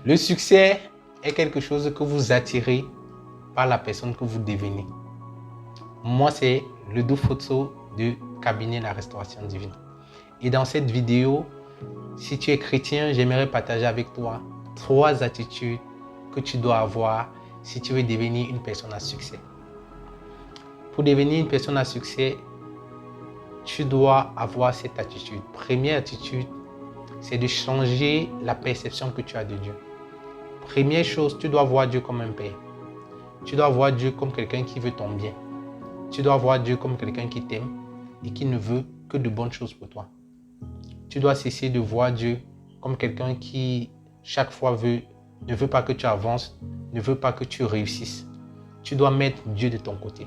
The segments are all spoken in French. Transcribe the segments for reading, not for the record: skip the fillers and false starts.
Le succès est quelque chose que vous attirez par la personne que vous devenez. Moi, c'est le Photo du cabinet La Restauration Divine. Et dans cette vidéo, si tu es chrétien, j'aimerais partager avec toi 3 attitudes que tu dois avoir si tu veux devenir une personne à succès. Pour devenir une personne à succès, tu dois avoir cette attitude. Première attitude, c'est de changer la perception que tu as de Dieu. Première chose, tu dois voir Dieu comme un père. Tu dois voir Dieu comme quelqu'un qui veut ton bien. Tu dois voir Dieu comme quelqu'un qui t'aime et qui ne veut que de bonnes choses pour toi. Tu dois cesser de voir Dieu comme quelqu'un qui, chaque fois, ne veut pas que tu avances, ne veut pas que tu réussisses. Tu dois mettre Dieu de ton côté.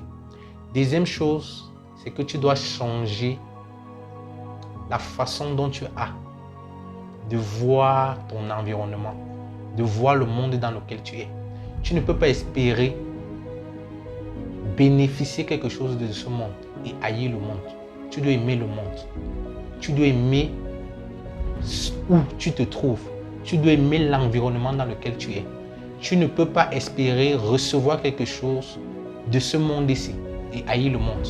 Deuxième chose, c'est que tu dois changer la façon dont tu as de voir ton environnement, de voir le monde dans lequel tu es. Tu ne peux pas espérer bénéficier quelque chose de ce monde et haïr le monde. Tu dois aimer le monde. Tu dois aimer où tu te trouves. Tu dois aimer l'environnement dans lequel tu es. Tu ne peux pas espérer recevoir quelque chose de ce monde ici et haïr le monde.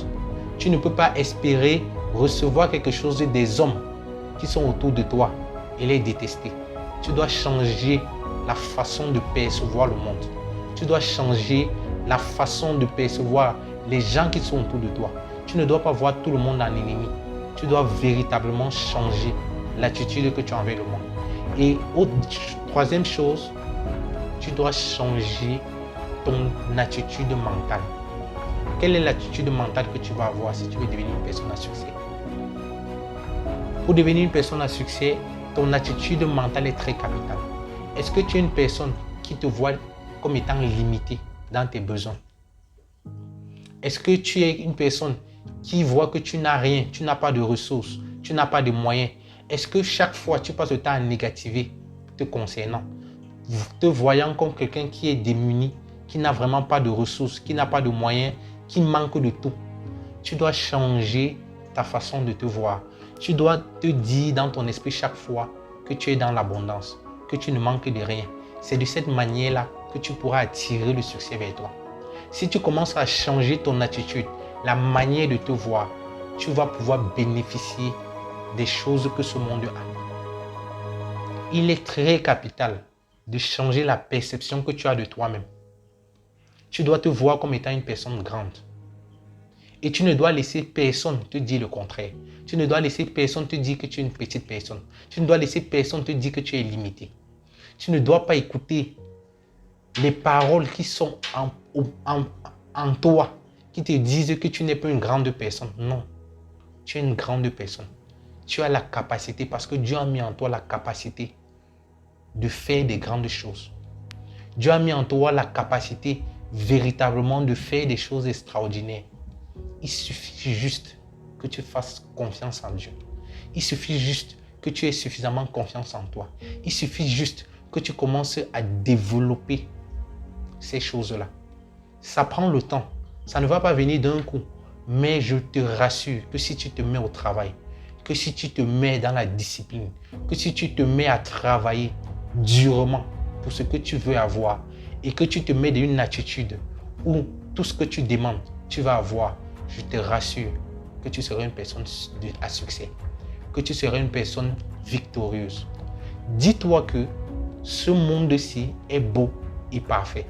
Tu ne peux pas espérer recevoir quelque chose des hommes qui sont autour de toi et les détester. Tu dois changer la façon de percevoir le monde. Tu dois changer la façon de percevoir les gens qui sont autour de toi. Tu ne dois pas voir tout le monde en ennemi. Tu dois véritablement changer l'attitude que tu as envers le monde. Et troisième chose, tu dois changer ton attitude mentale. Quelle est l'attitude mentale que tu vas avoir si tu veux devenir une personne à succès? Pour devenir une personne à succès, ton attitude mentale est très capitale. Est-ce que tu es une personne qui te voit comme étant limitée dans tes besoins? Est-ce que tu es une personne qui voit que tu n'as rien, tu n'as pas de ressources, tu n'as pas de moyens? Est-ce que chaque fois tu passes le temps à négativer te concernant, te voyant comme quelqu'un qui est démuni, qui n'a vraiment pas de ressources, qui n'a pas de moyens, qui manque de tout? Tu dois changer ta façon de te voir. Tu dois te dire dans ton esprit chaque fois que tu es dans l'abondance, que tu ne manques de rien. C'est de cette manière-là que tu pourras attirer le succès vers toi. Si tu commences à changer ton attitude, la manière de te voir, tu vas pouvoir bénéficier des choses que ce monde a. Il est très capital de changer la perception que tu as de toi-même. Tu dois te voir comme étant une personne grande. Et tu ne dois laisser personne te dire le contraire. Tu ne dois laisser personne te dire que tu es une petite personne. Tu ne dois laisser personne te dire que tu es limité. Tu ne dois pas écouter les paroles qui sont en toi, qui te disent que tu n'es pas une grande personne. Non, tu es une grande personne. Tu as la capacité, parce que Dieu a mis en toi la capacité de faire des grandes choses. Dieu a mis en toi la capacité véritablement de faire des choses extraordinaires. Il suffit juste que tu fasses confiance en Dieu. Il suffit juste que tu aies suffisamment confiance en toi. Il suffit juste que tu commences à développer ces choses-là. Ça prend le temps. Ça ne va pas venir d'un coup. Mais je te rassure que si tu te mets au travail, que si tu te mets dans la discipline, que si tu te mets à travailler durement pour ce que tu veux avoir et que tu te mets dans une attitude où tout ce que tu demandes, tu vas avoir, je te rassure que tu seras une personne à succès, que tu seras une personne victorieuse. Dis-toi que ce monde-ci est beau et parfait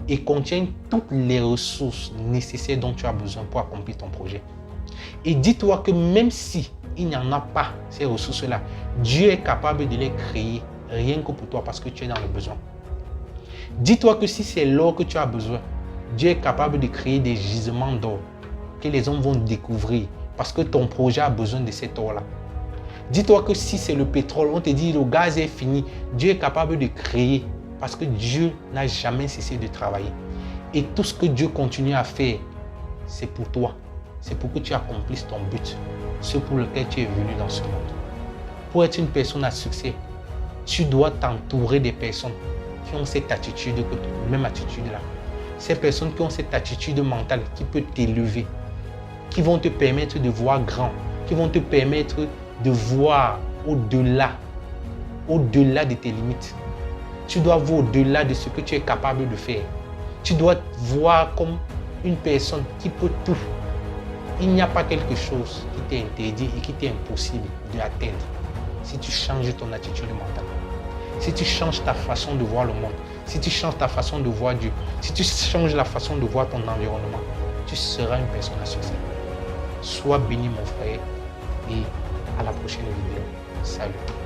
et contient toutes les ressources nécessaires dont tu as besoin pour accomplir ton projet. Et dis-toi que même si il n'y en a pas ces ressources-là, Dieu est capable de les créer rien que pour toi parce que tu es dans le besoin. Dis-toi que si c'est l'or que tu as besoin, Dieu est capable de créer des gisements d'or que les hommes vont découvrir parce que ton projet a besoin de cet or-là. Dis-toi que si c'est le pétrole, on te dit le gaz est fini, Dieu est capable de créer parce que Dieu n'a jamais cessé de travailler. Et tout ce que Dieu continue à faire, c'est pour toi. C'est pour que tu accomplisses ton but, ce pour lequel tu es venu dans ce monde. Pour être une personne à succès, tu dois t'entourer des personnes qui ont cette attitude, même attitude-là. Ces personnes qui ont cette attitude mentale qui peut t'élever, qui vont te permettre de voir grand, qui vont te permettre de voir au-delà de tes limites. Tu dois voir au-delà de ce que tu es capable de faire. Tu dois voir comme une personne qui peut tout. Il n'y a pas quelque chose qui t'est interdit et qui t'est impossible d'atteindre si tu changes ton attitude mentale. Si tu changes ta façon de voir le monde, si tu changes ta façon de voir Dieu, si tu changes la façon de voir ton environnement, tu seras une personne à succès. Sois béni mon frère et à la prochaine vidéo. Salut.